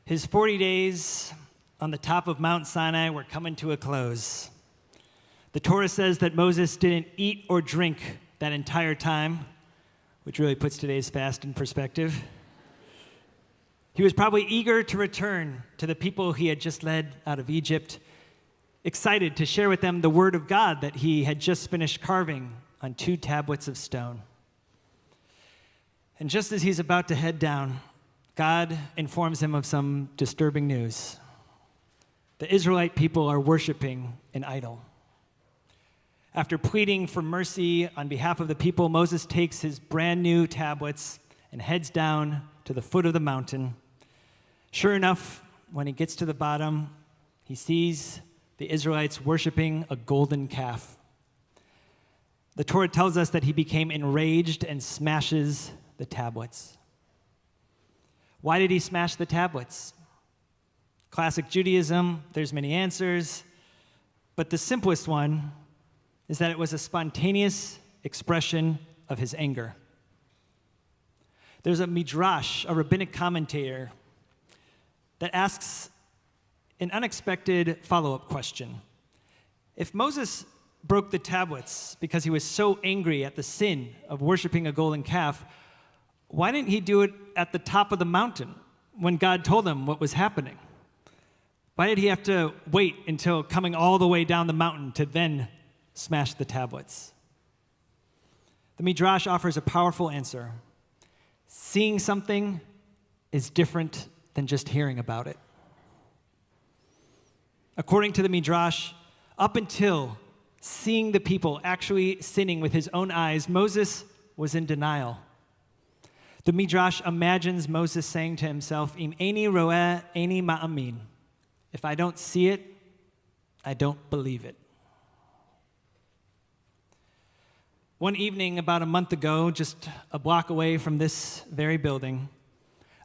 His 40 days on the top of Mount Sinai were coming to a close. The Torah says that Moses didn't eat or drink that entire time, which really puts today's fast in perspective. He was probably eager to return to the people he had just led out of Egypt, excited to share with them the word of God that he had just finished carving on 2 tablets of stone. And just as he's about to head down, God informs him of some disturbing news. The Israelite people are worshiping an idol. After pleading for mercy on behalf of the people, Moses takes his brand new tablets and heads down to the foot of the mountain. Sure enough, when he gets to the bottom, he sees the Israelites worshiping a golden calf. The Torah tells us that he became enraged and smashes the tablets. Why did he smash the tablets? Classic Judaism, there's many answers, but the simplest one is that it was a spontaneous expression of his anger. There's a midrash, a rabbinic commentator, that asks an unexpected follow-up question. If Moses broke the tablets because he was so angry at the sin of worshiping a golden calf, why didn't he do it at the top of the mountain when God told him what was happening? Why did he have to wait until coming all the way down the mountain to then smash the tablets? The Midrash offers a powerful answer. Seeing something is different than just hearing about it. According to the Midrash, up until seeing the people actually sinning with his own eyes, Moses was in denial. The Midrash imagines Moses saying to himself, Im eini roeh eini ma'amin. If I don't see it, I don't believe it. One evening about a month ago, just a block away from this very building,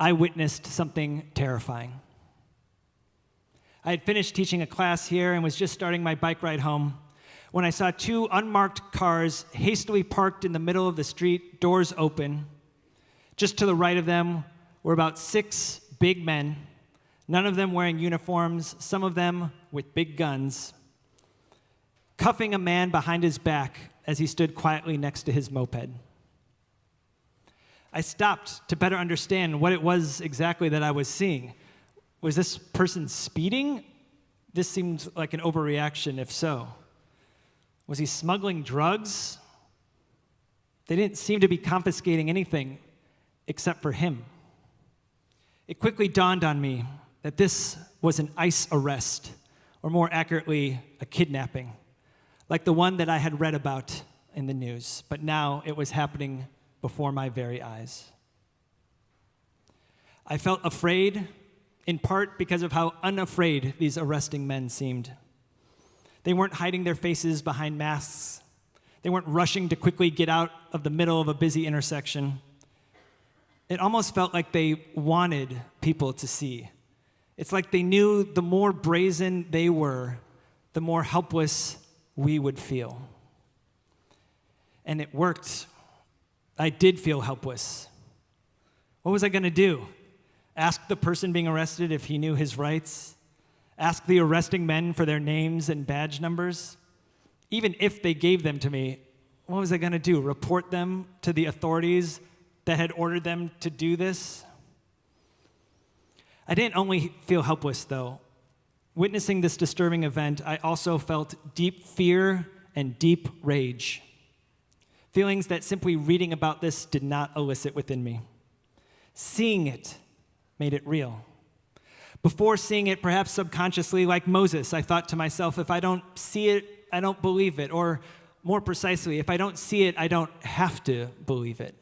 I witnessed something terrifying. I had finished teaching a class here and was just starting my bike ride home when I saw 2 unmarked cars hastily parked in the middle of the street, doors open. Just to the right of them were about 6 big men, none of them wearing uniforms, some of them with big guns, cuffing a man behind his back as he stood quietly next to his moped. I stopped to better understand what it was exactly that I was seeing. Was this person speeding? This seemed like an overreaction, if so. Was he smuggling drugs? They didn't seem to be confiscating anything except for him. It quickly dawned on me that this was an ICE arrest, or more accurately, a kidnapping, like the one that I had read about in the news, but now it was happening before my very eyes. I felt afraid, in part because of how unafraid these arresting men seemed. They weren't hiding their faces behind masks. They weren't rushing to quickly get out of the middle of a busy intersection. It almost felt like they wanted people to see. It's like they knew the more brazen they were, the more helpless we would feel. And it worked. I did feel helpless. What was I going to do? Ask the person being arrested if he knew his rights? Ask the arresting men for their names and badge numbers? Even if they gave them to me, what was I going to do? Report them to the authorities that had ordered them to do this? I didn't only feel helpless, though. Witnessing this disturbing event, I also felt deep fear and deep rage. Feelings that simply reading about this did not elicit within me. Seeing it made it real. Before seeing it, perhaps subconsciously, like Moses, I thought to myself, if I don't see it, I don't believe it. Or more precisely, if I don't see it, I don't have to believe it.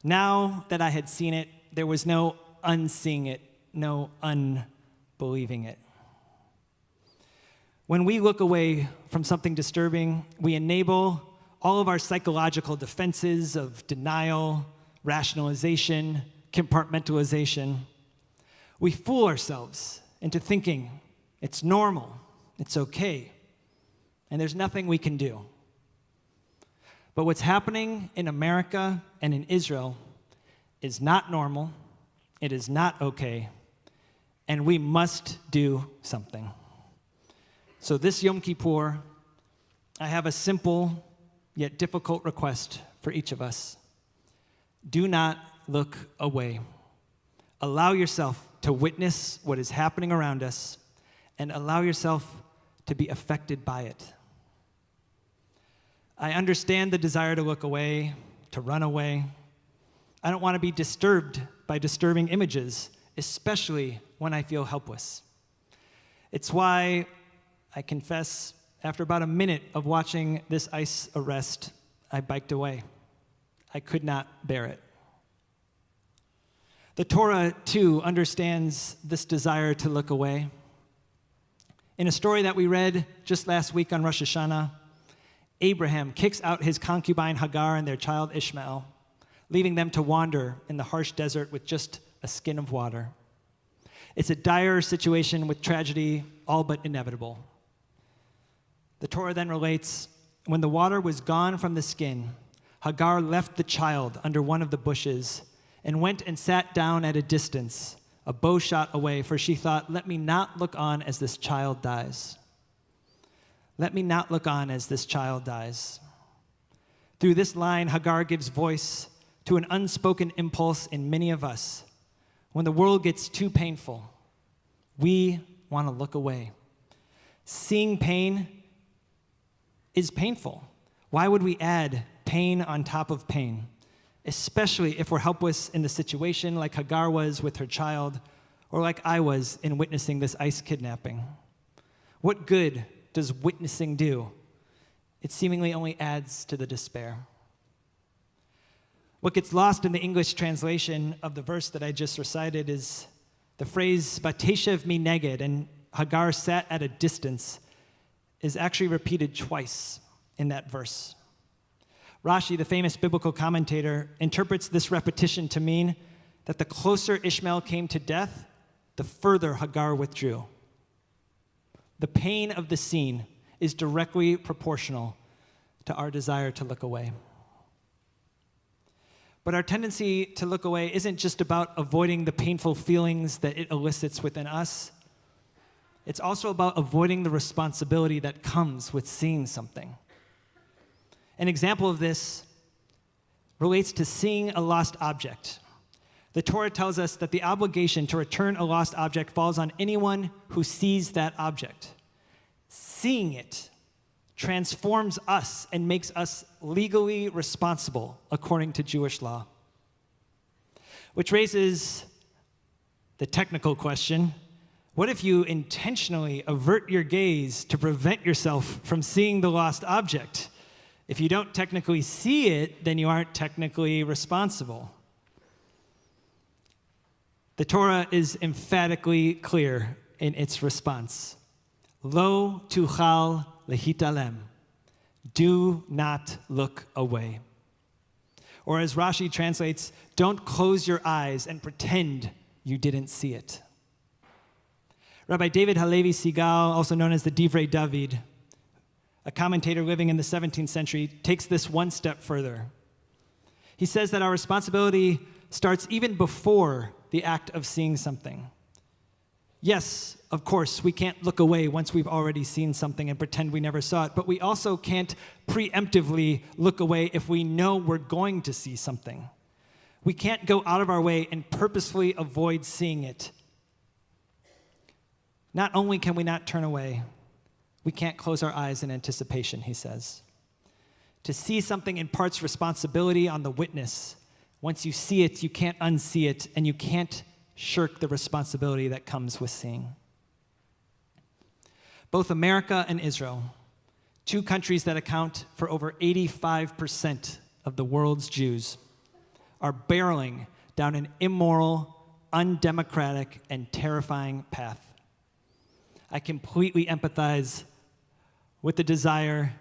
Now that I had seen it, there was no unseeing it, no unbelieving it. When we look away from something disturbing, we enable all of our psychological defenses of denial, rationalization, compartmentalization. We fool ourselves into thinking it's normal, it's okay, and there's nothing we can do. But what's happening in America and in Israel is not normal, it is not okay, and we must do something. So this Yom Kippur, I have a simple yet difficult request for each of us. Do not look away. Allow yourself to witness what is happening around us and allow yourself to be affected by it. I understand the desire to look away, to run away. I don't want to be disturbed by disturbing images, especially when I feel helpless. It's why I confess, after about a minute of watching this ICE arrest, I biked away. I could not bear it. The Torah, too, understands this desire to look away. In a story that we read just last week on Rosh Hashanah, Abraham kicks out his concubine Hagar and their child Ishmael, leaving them to wander in the harsh desert with just a skin of water. It's a dire situation with tragedy all but inevitable. The Torah then relates, when the water was gone from the skin, Hagar left the child under one of the bushes and went and sat down at a distance, a bow shot away, for she thought, let me not look on as this child dies. Let me not look on as this child dies. Through this line, Hagar gives voice to an unspoken impulse in many of us. When the world gets too painful, we want to look away. Seeing pain is painful. Why would we add pain on top of pain? Especially if we're helpless in the situation like Hagar was with her child, or like I was in witnessing this ICE kidnapping. What good does witnessing do? It seemingly only adds to the despair. What gets lost in the English translation of the verse that I just recited is the phrase, Vateshev mineged, and Hagar sat at a distance, is actually repeated twice in that verse. Rashi, the famous biblical commentator, interprets this repetition to mean that the closer Ishmael came to death, the further Hagar withdrew. The pain of the scene is directly proportional to our desire to look away. But our tendency to look away isn't just about avoiding the painful feelings that it elicits within us. It's also about avoiding the responsibility that comes with seeing something. An example of this relates to seeing a lost object. The Torah tells us that the obligation to return a lost object falls on anyone who sees that object. Seeing it transforms us and makes us legally responsible according to Jewish law. Which raises the technical question, what if you intentionally avert your gaze to prevent yourself from seeing the lost object? If you don't technically see it, then you aren't technically responsible. The Torah is emphatically clear in its response. Lo tuchal lehitalem. Do not look away. Or as Rashi translates, don't close your eyes and pretend you didn't see it. Rabbi David Halevi Sigal, also known as the Divrei David, a commentator living in the 17th century, takes this one step further. He says that our responsibility starts even before the act of seeing something. Yes, of course, we can't look away once we've already seen something and pretend we never saw it, but we also can't preemptively look away if we know we're going to see something. We can't go out of our way and purposefully avoid seeing it. Not only can we not turn away, we can't close our eyes in anticipation, he says. To see something imparts responsibility on the witness. Once you see it, you can't unsee it, and you can't shirk the responsibility that comes with seeing. Both America and Israel, two countries that account for over 85% of the world's Jews, are barreling down an immoral, undemocratic, and terrifying path. I completely empathize with the desire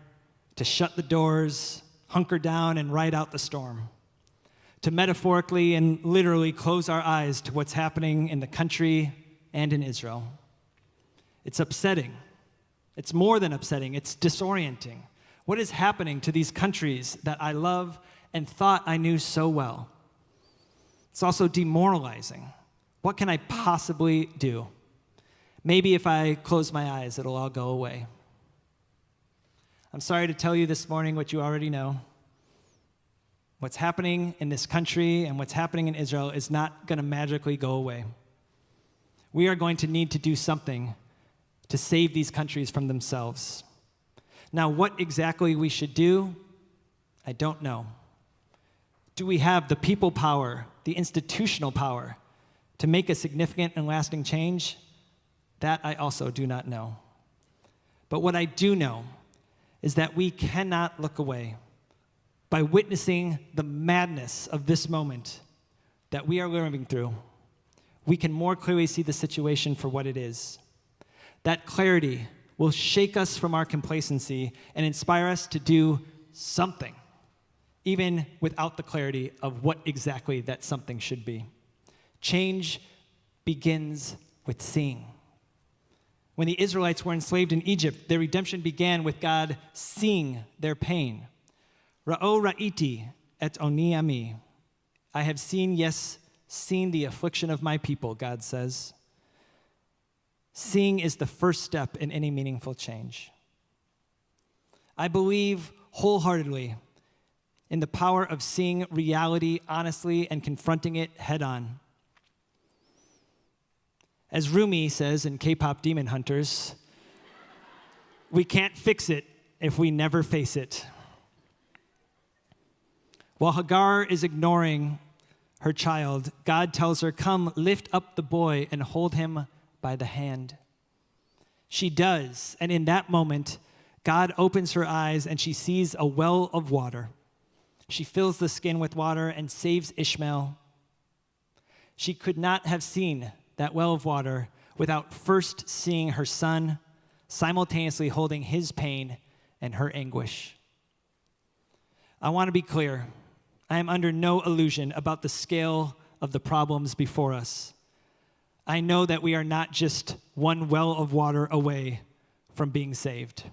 to shut the doors, hunker down, and ride out the storm. To metaphorically and literally close our eyes to what's happening in the country and in Israel. It's upsetting. It's more than upsetting. It's disorienting. What is happening to these countries that I love and thought I knew so well? It's also demoralizing. What can I possibly do? Maybe if I close my eyes, it'll all go away. I'm sorry to tell you this morning what you already know. What's happening in this country and what's happening in Israel is not going to magically go away. We are going to need to do something to save these countries from themselves. Now, what exactly we should do, I don't know. Do we have the people power, the institutional power, to make a significant and lasting change? That I also do not know. But what I do know is that we cannot look away. By witnessing the madness of this moment that we are living through, we can more clearly see the situation for what it is. That clarity will shake us from our complacency and inspire us to do something, even without the clarity of what exactly that something should be. Change begins with seeing. When the Israelites were enslaved in Egypt, their redemption began with God seeing their pain. Ra'o ra'iti et oni ami. I have seen, yes, seen the affliction of my people, God says. Seeing is the first step in any meaningful change. I believe wholeheartedly in the power of seeing reality honestly and confronting it head on. As Rumi says in K-pop Demon Hunters, we can't fix it if we never face it. While Hagar is ignoring her child, God tells her, "Come, lift up the boy and hold him by the hand." She does, and in that moment, God opens her eyes and she sees a well of water. She fills the skin with water and saves Ishmael. She could not have seen that well of water without first seeing her son simultaneously holding his pain and her anguish. I want to be clear. I am under no illusion about the scale of the problems before us. I know that we are not just one well of water away from being saved.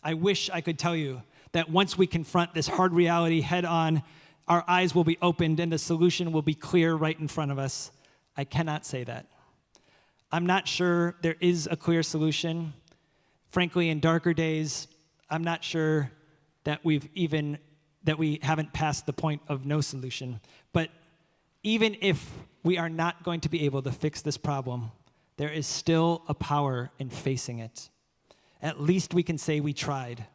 I wish I could tell you that once we confront this hard reality head on, our eyes will be opened and the solution will be clear right in front of us. I cannot say that. I'm not sure there is a clear solution. Frankly, in darker days, I'm not sure that we haven't passed the point of no solution. But even if we are not going to be able to fix this problem, there is still a power in facing it. At least we can say we tried.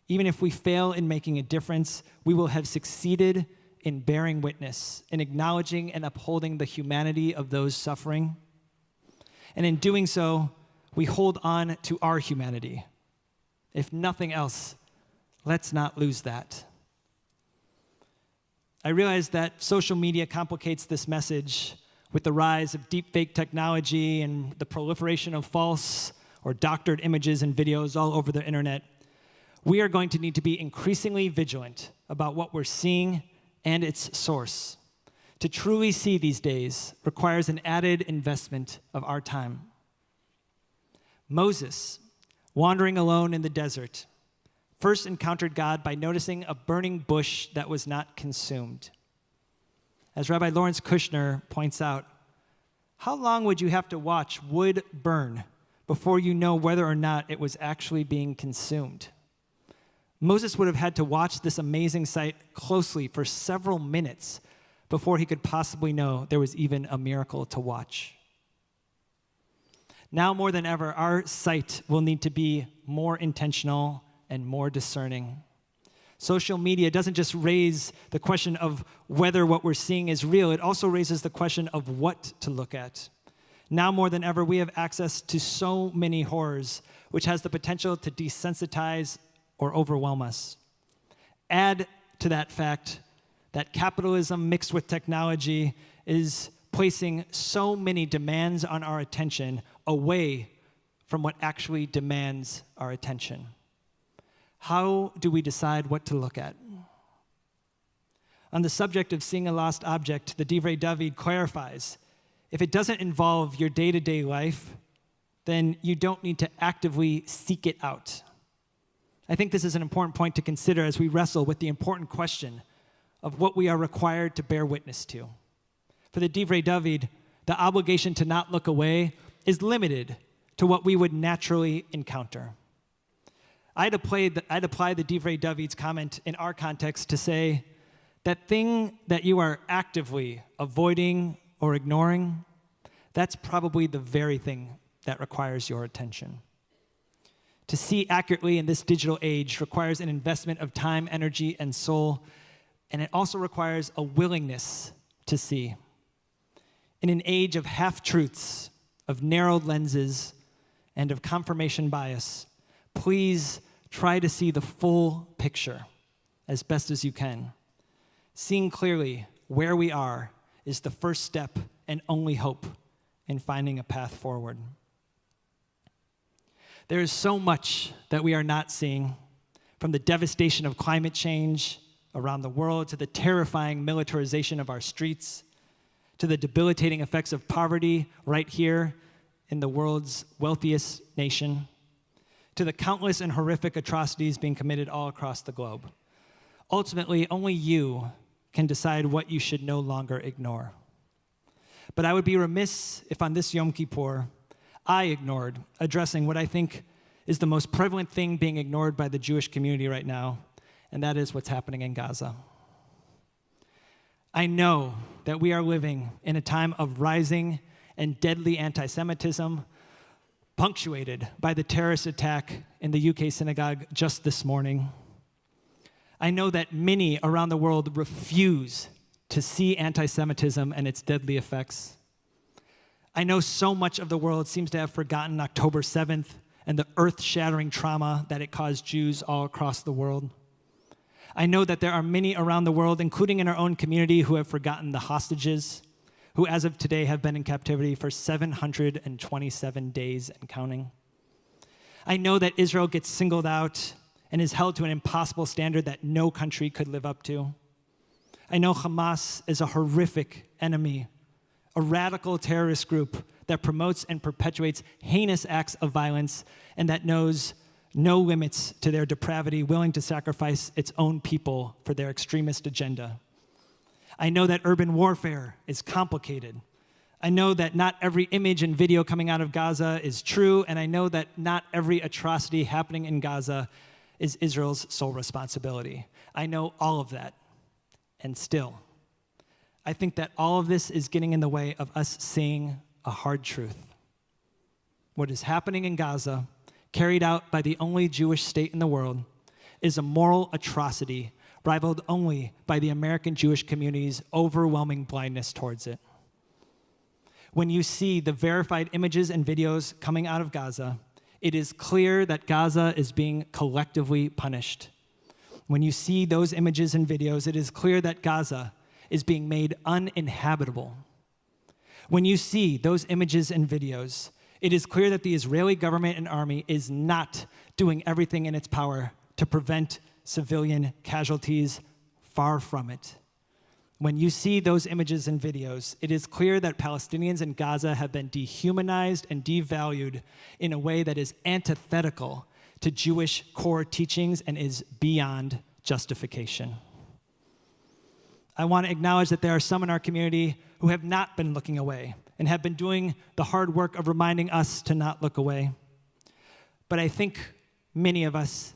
Even if we fail in making a difference, we will have succeeded in bearing witness, in acknowledging and upholding the humanity of those suffering. And in doing so, we hold on to our humanity. If nothing else, let's not lose that. I realize that social media complicates this message with the rise of deepfake technology and the proliferation of false or doctored images and videos all over the internet. We are going to need to be increasingly vigilant about what we're seeing and its source. To truly see these days requires an added investment of our time. Moses, wandering alone in the desert, first encountered God by noticing a burning bush that was not consumed. As Rabbi Lawrence Kushner points out, how long would you have to watch wood burn before you know whether or not it was actually being consumed? Moses would have had to watch this amazing sight closely for several minutes before he could possibly know there was even a miracle to watch. Now more than ever, our sight will need to be more intentional and more discerning. Social media doesn't just raise the question of whether what we're seeing is real, it also raises the question of what to look at. Now more than ever, we have access to so many horrors, which has the potential to desensitize or overwhelm us. Add to that fact that capitalism mixed with technology is placing so many demands on our attention away from what actually demands our attention. How do we decide what to look at? On the subject of seeing a lost object, the Divrei David clarifies, if it doesn't involve your day-to-day life, then you don't need to actively seek it out. I think this is an important point to consider as we wrestle with the important question of what we are required to bear witness to. For the Divrei David, the obligation to not look away is limited to what we would naturally encounter. I'd apply the Divrei David's comment in our context to say, that thing that you are actively avoiding or ignoring, that's probably the very thing that requires your attention. To see accurately in this digital age requires an investment of time, energy, and soul, and it also requires a willingness to see. In an age of half-truths, of narrowed lenses, and of confirmation bias, please try to see the full picture as best as you can. Seeing clearly where we are is the first step and only hope in finding a path forward. There is so much that we are not seeing, from the devastation of climate change around the world to the terrifying militarization of our streets, to the debilitating effects of poverty right here in the world's wealthiest nation, to the countless and horrific atrocities being committed all across the globe. Ultimately, only you can decide what you should no longer ignore. But I would be remiss if on this Yom Kippur, I ignored addressing what I think is the most prevalent thing being ignored by the Jewish community right now, and that is what's happening in Gaza. I know that we are living in a time of rising and deadly anti-Semitism, punctuated by the terrorist attack in the UK synagogue just this morning. I know that many around the world refuse to see anti-Semitism and its deadly effects. I know so much of the world seems to have forgotten October 7th and the earth-shattering trauma that it caused Jews all across the world. I know that there are many around the world, including in our own community, who have forgotten the hostages, who as of today have been in captivity for 727 days and counting. I know that Israel gets singled out and is held to an impossible standard that no country could live up to. I know Hamas is a horrific enemy, a radical terrorist group that promotes and perpetuates heinous acts of violence and that knows no limits to their depravity, willing to sacrifice its own people for their extremist agenda. I know that urban warfare is complicated. I know that not every image and video coming out of Gaza is true, and I know that not every atrocity happening in Gaza is Israel's sole responsibility. I know all of that, and still, I think that all of this is getting in the way of us seeing a hard truth. What is happening in Gaza, carried out by the only Jewish state in the world, is a moral atrocity rivaled only by the American Jewish community's overwhelming blindness towards it. When you see the verified images and videos coming out of Gaza, it is clear that Gaza is being collectively punished. When you see those images and videos, it is clear that Gaza is being made uninhabitable. When you see those images and videos, it is clear that the Israeli government and army is not doing everything in its power to prevent civilian casualties. Far from it. When you see those images and videos, it is clear that Palestinians in Gaza have been dehumanized and devalued in a way that is antithetical to Jewish core teachings and is beyond justification. I want to acknowledge that there are some in our community who have not been looking away and have been doing the hard work of reminding us to not look away. But I think many of us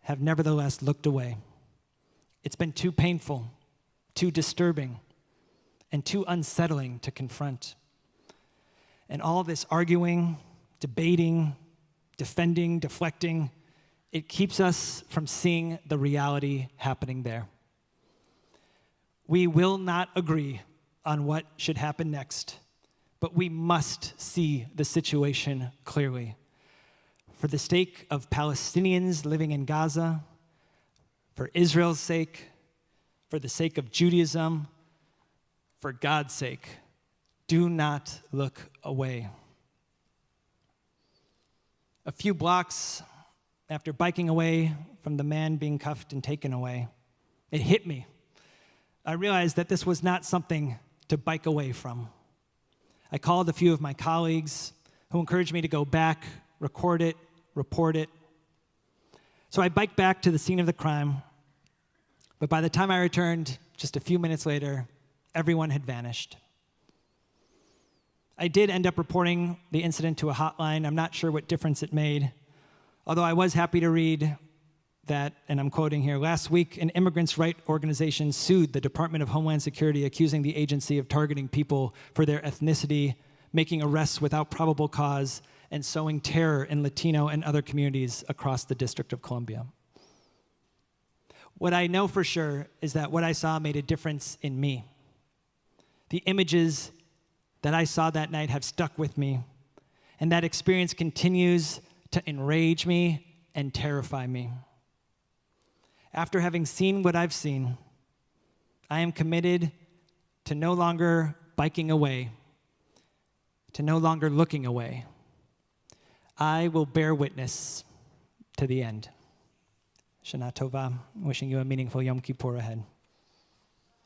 have nevertheless looked away. It's been too painful, too disturbing, and too unsettling to confront. And all this arguing, debating, defending, deflecting, it keeps us from seeing the reality happening there. We will not agree on what should happen next, but we must see the situation clearly. For the sake of Palestinians living in Gaza, for Israel's sake, for the sake of Judaism, for God's sake, do not look away. A few blocks after biking away from the man being cuffed and taken away, it hit me. I realized that this was not something to bike away from. I called a few of my colleagues who encouraged me to go back, record it, report it. So I biked back to the scene of the crime, but by the time I returned, just a few minutes later, everyone had vanished. I did end up reporting the incident to a hotline. I'm not sure what difference it made, although I was happy to read that, and I'm quoting here, last week, an immigrants' rights organization sued the Department of Homeland Security, accusing the agency of targeting people for their ethnicity, making arrests without probable cause, and sowing terror in Latino and other communities across the District of Columbia. What I know for sure is that what I saw made a difference in me. The images that I saw that night have stuck with me, and that experience continues to enrage me and terrify me. After having seen what I've seen, I am committed to no longer biking away, to no longer looking away. I will bear witness to the end. Shana Tova, wishing you a meaningful Yom Kippur ahead.